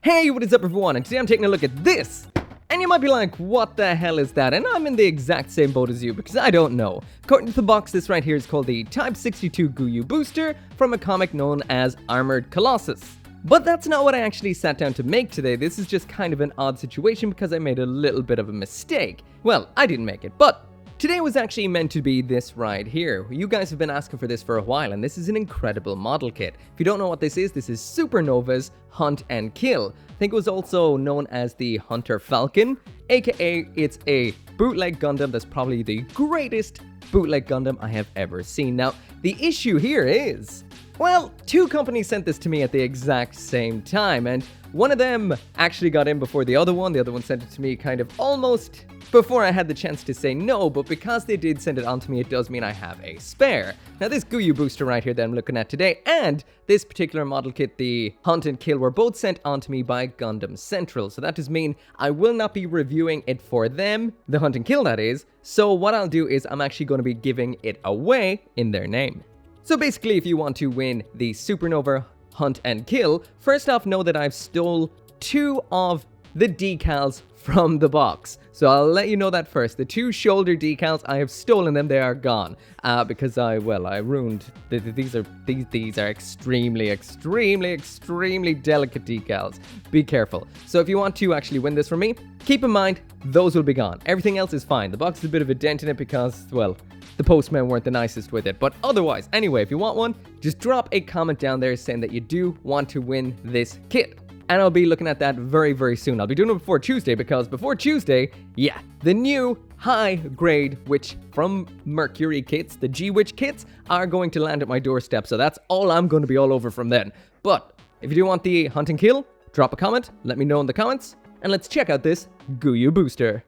Hey, what is up everyone, and today I'm taking a look at this! And you might be like, what the hell is that? And I'm in the exact same boat as you, because I don't know. According to the box, this right here is called the Type 62 Guyu booster from a comic known as Armored Colossus. But that's not what I actually sat down to make today. This is just kind of an odd situation because I made a little bit of a mistake. Well, I didn't make it, but today was actually meant to be this right here. You guys have been asking for this for a while, and this is an incredible model kit. If you don't know what this is SUPERNOVA's Hunt and Kill. I think it was also known as the Hunter Falcon, aka it's a bootleg Gundam that's probably the greatest bootleg Gundam I have ever seen. Now, the issue here is, well, two companies sent this to me at the exact same time, and one of them actually got in before the other one. The other one sent it to me kind of almost before I had the chance to say no, but because they did send it on to me, it does mean I have a spare. Now, this Guyu booster right here that I'm looking at today, and this particular model kit, the Hunt and Kill, were both sent on to me by Gundam Central. So that does mean I will not be reviewing it for them, the Hunt and Kill that is. So what I'll do is I'm actually going to be giving it away in their name. So basically, if you want to win the SUPERNOVA Hunt and Kill, first off, know that I've stole two of the decals from the box. So I'll let you know that first. The two shoulder decals, I have stolen them. They are gone because I ruined. These are extremely delicate decals. Be careful. So if you want to actually win this from me, keep in mind those will be gone. Everything else is fine. The box is a bit of a dent in it because, well, the postmen weren't the nicest with it. But otherwise, anyway, if you want one, just drop a comment down there saying that you do want to win this kit. And I'll be looking at that very, very soon. I'll be doing it before Tuesday because before Tuesday, yeah, the new high-grade Witch from Mercury kits, the G-Witch kits, are going to land at my doorstep. So that's all I'm going to be all over from then. But if you do want the Hunt and Kill, drop a comment, let me know in the comments, and let's check out this Guyu booster.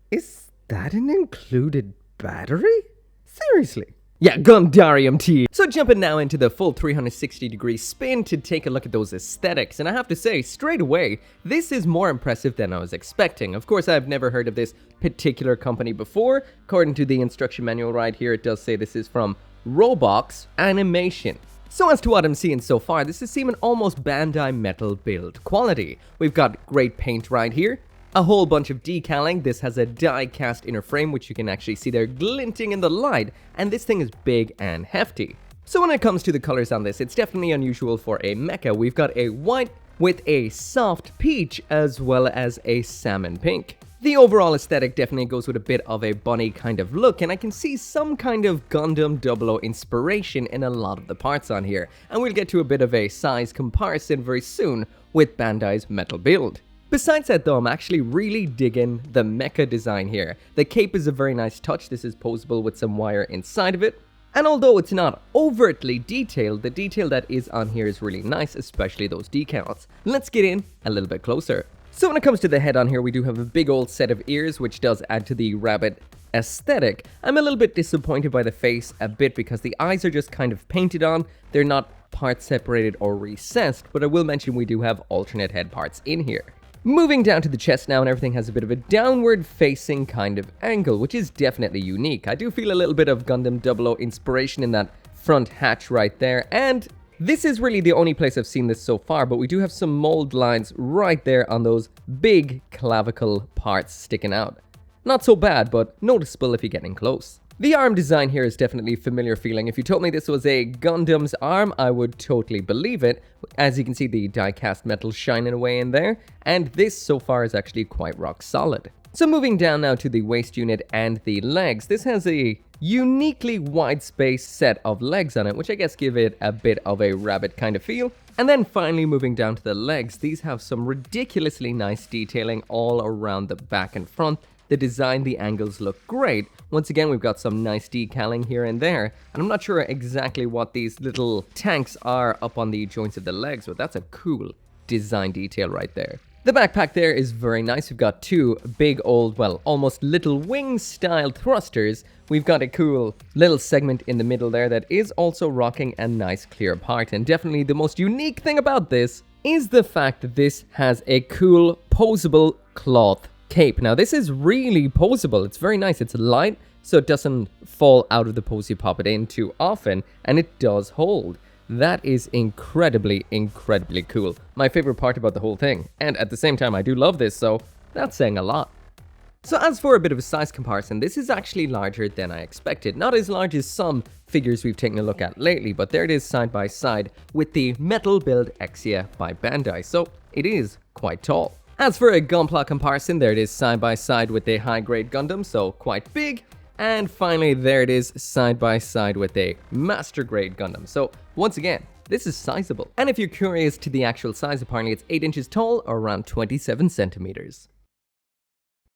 Is that an included battery? Seriously? Yeah, Gundarium T. So jumping now into the full 360-degree spin to take a look at those aesthetics, and I have to say, straight away, this is more impressive than I was expecting. Of course, I've never heard of this particular company before. According to the instruction manual right here, it does say this is from Robox Animation. So as to what I'm seeing so far, this is seeming almost Bandai Metal build quality. We've got great paint right here. A whole bunch of decaling. This has a die-cast inner frame, which you can actually see there glinting in the light, and this thing is big and hefty. So when it comes to the colors on this, it's definitely unusual for a mecha. We've got a white with a soft peach as well as a salmon pink. The overall aesthetic definitely goes with a bit of a bunny kind of look, and I can see some kind of Gundam 00 inspiration in a lot of the parts on here, and we'll get to a bit of a size comparison very soon with Bandai's metal build. Besides that though, I'm actually really digging the mecha design here. The cape is a very nice touch. This is posable with some wire inside of it. And although it's not overtly detailed, the detail that is on here is really nice, especially those decals. Let's get in a little bit closer. So when it comes to the head on here, we do have a big old set of ears, which does add to the rabbit aesthetic. I'm a little bit disappointed by the face a bit because the eyes are just kind of painted on. They're not part separated or recessed, but I will mention we do have alternate head parts in here. Moving down to the chest now, and everything has a bit of a downward facing kind of angle, which is definitely unique. I do feel a little bit of Gundam 00 inspiration in that front hatch right there, and this is really the only place I've seen this so far, but we do have some mold lines right there on those big clavicle parts sticking out. Not so bad, but noticeable if you're getting close. The arm design here is definitely familiar feeling. If you told me this was a Gundam's arm, I would totally believe it. As you can see, the die-cast metal shining away in there, and this so far is actually quite rock solid. So moving down now to the waist unit and the legs, this has a uniquely wide space set of legs on it, which I guess give it a bit of a rabbit kind of feel. And then finally moving down to the legs, these have some ridiculously nice detailing all around the back and front. The design, the angles look great. Once again, we've got some nice decaling here and there. And I'm not sure exactly what these little tanks are up on the joints of the legs, but that's a cool design detail right there. The backpack there is very nice. We've got two big old, well, almost little wing-style thrusters. We've got a cool little segment in the middle there that is also rocking a nice clear part. And definitely the most unique thing about this is the fact that this has a cool posable cloth cape. Now this is really posable. It's very nice. It's light, so it doesn't fall out of the pose you pop it in too often, and it does hold. That is incredibly, incredibly cool. My favorite part about the whole thing. And at the same time, I do love this, so that's saying a lot. So as for a bit of a size comparison, this is actually larger than I expected. Not as large as some figures we've taken a look at lately, but there it is side by side with the Metal Build Exia by Bandai, so it is quite tall. As for a Gunpla comparison, there it is side by side with a high-grade Gundam, so quite big. And finally, there it is side by side with a Master Grade Gundam, so once again, this is sizable. And if you're curious to the actual size, apparently it's 8 inches tall or around 27 centimeters.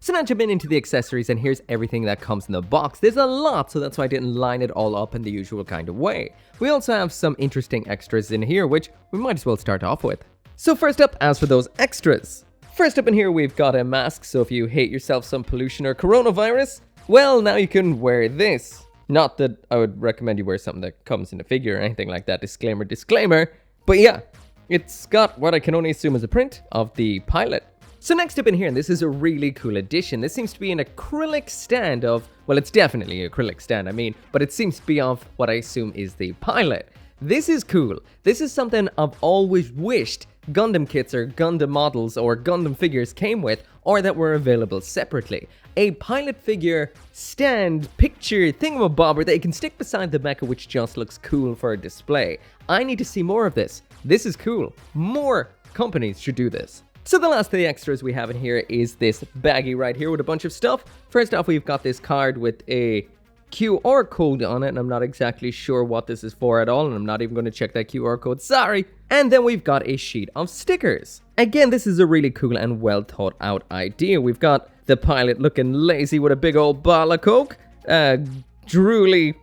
So now jumping into the accessories, and here's everything that comes in the box. There's a lot, so that's why I didn't line it all up in the usual kind of way. We also have some interesting extras in here, which we might as well start off with. So first up, as for those extras. First up in here, we've got a mask, so if you hate yourself some pollution or coronavirus, well, now you can wear this. Not that I would recommend you wear something that comes in a figure or anything like that, disclaimer, disclaimer. But yeah, it's got what I can only assume is a print of the pilot. So next up in here, and this is a really cool addition. This seems to be an acrylic stand of, well, it's definitely an acrylic stand, but it seems to be of what I assume is the pilot. This is cool. This is something I've always wished Gundam kits or Gundam models or Gundam figures came with, or that were available separately. A pilot figure stand picture thingamabobber that you can stick beside the mecha, which just looks cool for a display. I need to see more of this. This is cool. More companies should do this. So the last of the extras we have in here is this baggie right here with a bunch of stuff. First off, we've got this card with a QR code on it, and I'm not exactly sure what this is for at all, and I'm not even going to check that QR code, sorry. And then we've got a sheet of stickers. Again, this is a really cool and well thought out idea. We've got the pilot looking lazy with a big old bottle of Coke, a drooly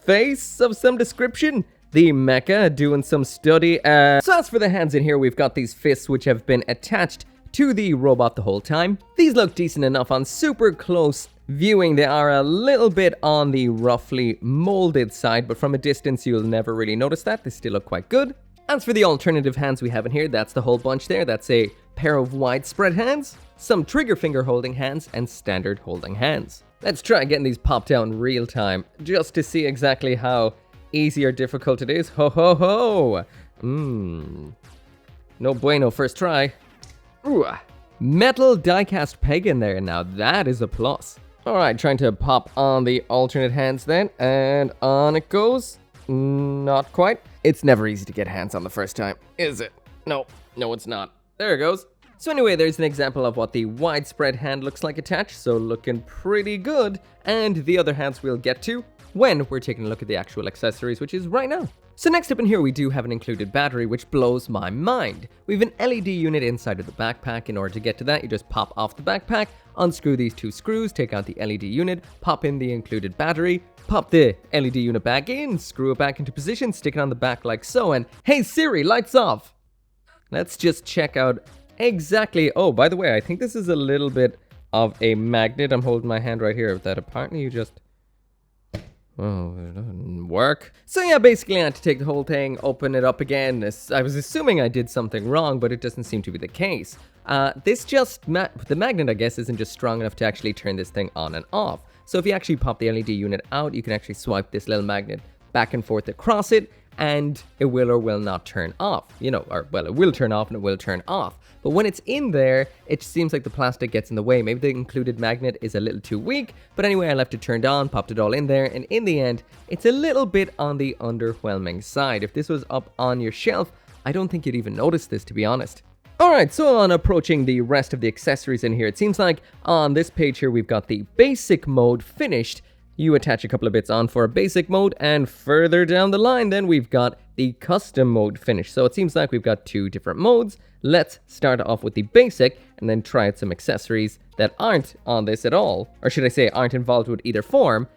face of some description, the mecha doing some study. So as for the hands in here, we've got these fists which have been attached to the robot the whole time. These look decent enough on super close viewing. They are a little bit on the roughly molded side, but from a distance you'll never really notice that. They still look quite good. As for the alternative hands we have in here, that's the whole bunch there. That's a pair of widespread hands, some trigger finger holding hands, and standard holding hands. Let's try getting these popped out in real time, just to see exactly how easy or difficult it is. Ho ho ho! No bueno first try. Ooh. Metal die-cast peg in there, now that is a plus. Alright, trying to pop on the alternate hands then, and on it goes. Not quite. It's never easy to get hands on the first time, is it? No, it's not. There it goes. So anyway, there's an example of what the widespread hand looks like attached, so looking pretty good. And the other hands we'll get to when we're taking a look at the actual accessories, which is right now. So next up in here, we do have an included battery, which blows my mind. We have an LED unit inside of the backpack. In order to get to that, you just pop off the backpack, unscrew these two screws, take out the LED unit, pop in the included battery, pop the LED unit back in, screw it back into position, stick it on the back like so, and hey Siri, lights off! Let's just check out exactly. Oh, by the way, I think this is a little bit of a magnet. I'm holding my hand right here that apparently you just... oh, it doesn't work. So yeah, basically I had to take the whole thing, open it up again. I was assuming I did something wrong, but it doesn't seem to be the case. The magnet, I guess, isn't just strong enough to actually turn this thing on and off. So if you actually pop the LED unit out, you can actually swipe this little magnet back and forth across it, and it will or will not turn off. You know, or well, it will turn off and it will turn off. But when it's in there, it seems like the plastic gets in the way. Maybe the included magnet is a little too weak. But anyway, I left it turned on, popped it all in there. And in the end, it's a little bit on the underwhelming side. If this was up on your shelf, I don't think you'd even notice this, to be honest. Alright, so on approaching the rest of the accessories in here, it seems like on this page here, we've got the basic mode finished. You attach a couple of bits on for a basic mode, and further down the line then we've got the custom mode finished. So it seems like we've got two different modes. Let's start off with the basic and then try out some accessories that aren't on this at all. Or should I say aren't involved with either form.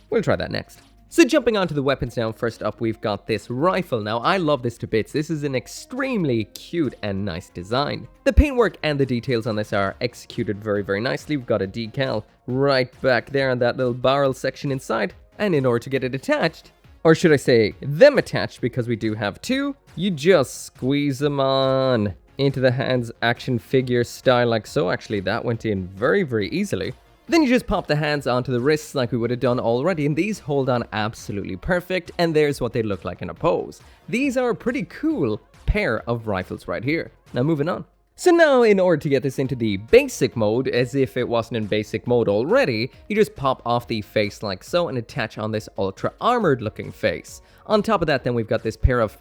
We'll try that next. So jumping onto the weapons now, first up we've got this rifle. Now I love this to bits. This is an extremely cute and nice design. The paintwork and the details on this are executed very, very nicely. We've got a decal right back there on that little barrel section inside. And in order to get it attached, or should I say them attached, because we do have two, you just squeeze them on into the hands action figure style like so. Actually, that went in very, very easily. Then you just pop the hands onto the wrists like we would have done already, and these hold on absolutely perfect, and there's what they look like in a pose. These are a pretty cool pair of rifles right here. Now moving on. So now in order to get this into the basic mode, as if it wasn't in basic mode already, you just pop off the face like so and attach on this ultra armored looking face. On top of that then we've got this pair of,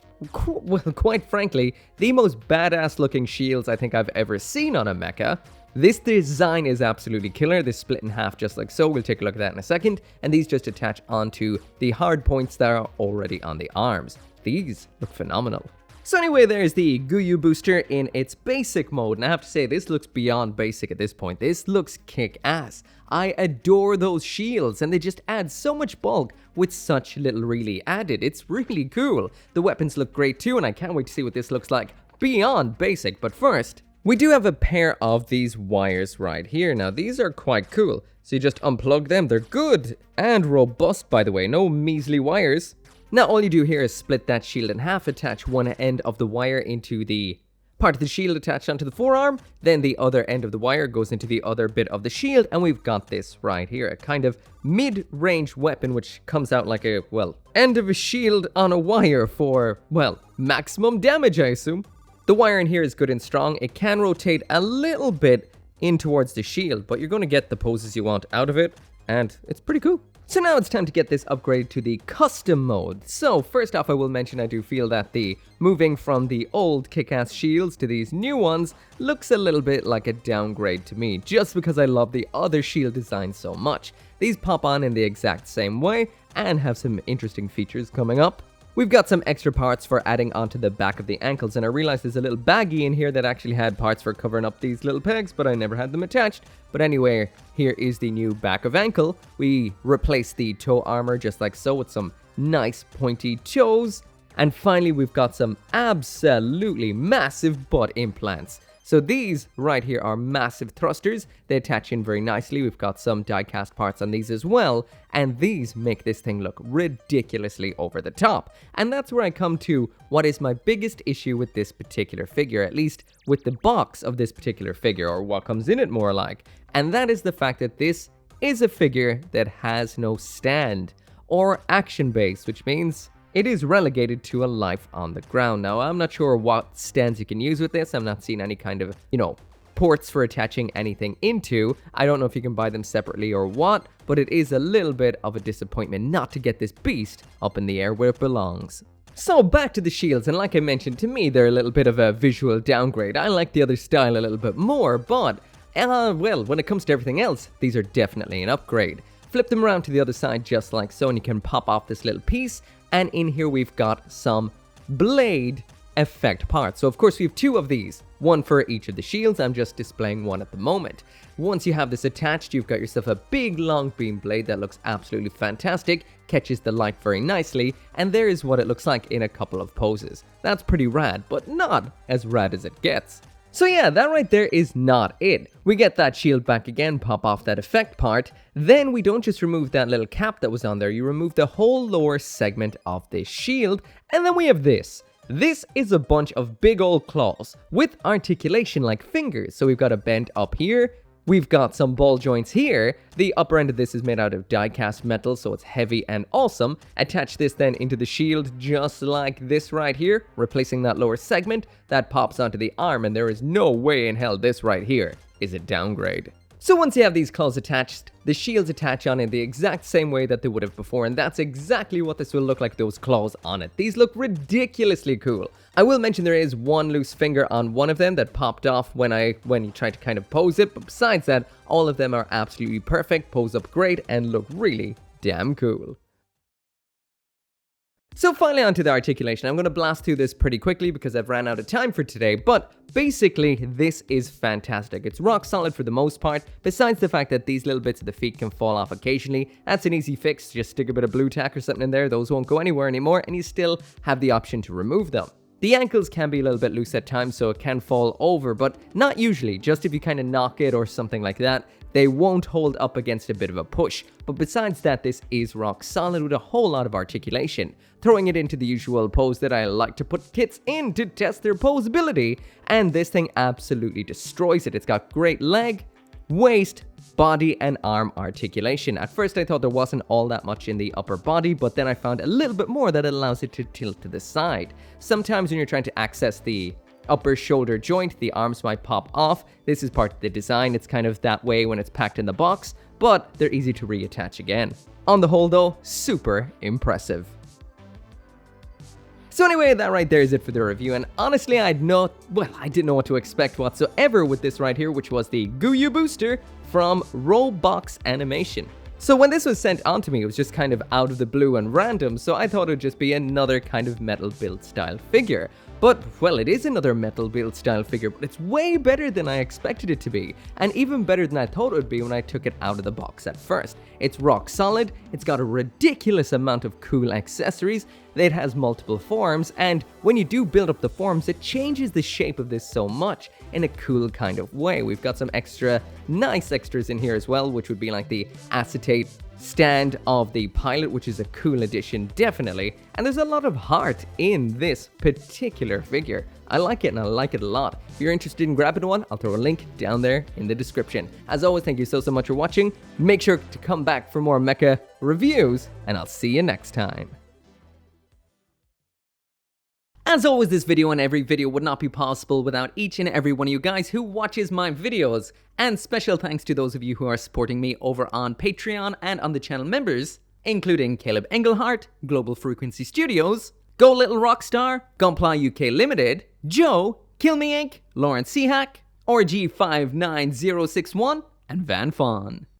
well, quite frankly, the most badass looking shields I think I've ever seen on a mecha. This design is absolutely killer. This split in half just like so. We'll take a look at that in a second. And these just attach onto the hard points that are already on the arms. These look phenomenal. So anyway, there's the Guyu booster in its basic mode. And I have to say, this looks beyond basic at this point. This looks kick-ass. I adore those shields, and they just add so much bulk with such little really added. It's really cool. The weapons look great too, and I can't wait to see what this looks like beyond basic. But first, we do have a pair of these wires right here. Now, these are quite cool. So you just unplug them. They're good and robust, by the way. No measly wires. Now, all you do here is split that shield in half, attach one end of the wire into the part of the shield attached onto the forearm, then the other end of the wire goes into the other bit of the shield, and we've got this right here, a kind of mid-range weapon which comes out like a, well, end of a shield on a wire for, well, maximum damage, I assume. The wire in here is good and strong. It can rotate a little bit in towards the shield, but you're going to get the poses you want out of it, and it's pretty cool. So now it's time to get this upgraded to the custom mode. So first off, I will mention I do feel that the moving from the old kick-ass shields to these new ones looks a little bit like a downgrade to me, just because I love the other shield design so much. These pop on in the exact same way and have some interesting features coming up. We've got some extra parts for adding onto the back of the ankles, and I realized there's a little baggie in here that actually had parts for covering up these little pegs, but I never had them attached. But anyway, here is the new back of ankle. We replaced the toe armor just like so with some nice pointy toes. And finally, we've got some absolutely massive butt implants. So these right here are massive thrusters. They attach in very nicely. We've got some die-cast parts on these as well. And these make this thing look ridiculously over the top. And that's where I come to what is my biggest issue with this particular figure, at least with the box of this particular figure, or what comes in it more like. And that is the fact that this is a figure that has no stand or action base, which means it is relegated to a life on the ground. Now, I'm not sure what stands you can use with this. I'm not seeing any kind of, ports for attaching anything into. I don't know if you can buy them separately or what, but it is a little bit of a disappointment not to get this beast up in the air where it belongs. So back to the shields, and like I mentioned, to me, they're a little bit of a visual downgrade. I like the other style a little bit more, but, well, when it comes to everything else, these are definitely an upgrade. Flip them around to the other side just like so, and you can pop off this little piece. And in here we've got some blade effect parts. So of course we have two of these, one for each of the shields. I'm just displaying one at the moment. Once you have this attached, you've got yourself a big long beam blade that looks absolutely fantastic, catches the light very nicely, and there is what it looks like in a couple of poses. That's pretty rad, but not as rad as it gets. So yeah, that right there is not it. We get that shield back again, pop off that effect part, then we don't just remove that little cap that was on there, you remove the whole lower segment of this shield, and then we have this. This is a bunch of big old claws with articulation like fingers. So we've got a bend up here, we've got some ball joints here. The upper end of this is made out of die-cast metal, so it's heavy and awesome. Attach this then into the shield just like this right here, replacing that lower segment. That pops onto the arm, and there is no way in hell this right here is a downgrade. So once you have these claws attached, the shields attach on in the exact same way that they would have before, and that's exactly what this will look like, those claws on it. These look ridiculously cool. I will mention there is one loose finger on one of them that popped off when you tried to kind of pose it, but besides that, all of them are absolutely perfect, pose up great, and look really damn cool. So finally onto the articulation. I'm going to blast through this pretty quickly because I've ran out of time for today, but basically this is fantastic. It's rock solid for the most part, besides the fact that these little bits of the feet can fall off occasionally. That's an easy fix, just stick a bit of blue tack or something in there, those won't go anywhere anymore, and you still have the option to remove them. The ankles can be a little bit loose at times, so it can fall over, but not usually, just if you kind of knock it or something like that. They won't hold up against a bit of a push, but besides that, this is rock solid with a whole lot of articulation, throwing it into the usual pose that I like to put kits in to test their posability, and this thing absolutely destroys it. It's got great leg, waist, body and arm articulation. At first I thought there wasn't all that much in the upper body, but then I found a little bit more that allows it to tilt to the side. Sometimes when you're trying to access the upper shoulder joint, the arms might pop off. This is part of the design. It's kind of that way when it's packed in the box, but they're easy to reattach again. On the whole though, super impressive. So anyway, that right there is it for the review, and honestly I didn't know what to expect whatsoever with this right here, which was the Guyu booster from Roblox Animation. So when this was sent on to me, it was just kind of out of the blue and random, so I thought it would just be another kind of metal build style figure. But, well, it is another metal build style figure, but it's way better than I expected it to be, and even better than I thought it would be when I took it out of the box at first. It's rock solid, it's got a ridiculous amount of cool accessories, it has multiple forms, and when you do build up the forms, it changes the shape of this so much in a cool kind of way. We've got some nice extras in here as well, which would be like the acetate stand of the pilot, which is a cool addition, definitely. And there's a lot of heart in this particular figure. I like it, and I like it a lot. If you're interested in grabbing one, I'll throw a link down there in the description. As always, thank you so much for watching. Make sure to come back for more mecha reviews, and I'll see you next time. As always, this video and every video would not be possible without each and every one of you guys who watches my videos. And special thanks to those of you who are supporting me over on Patreon and on the channel members, including Caleb Engelhart, Global Frequency Studios, Go Little Rockstar, Gunpla UK Limited, Joe, Kill Me Inc., Lawrence Seahack, RG59061, and Van Fawn.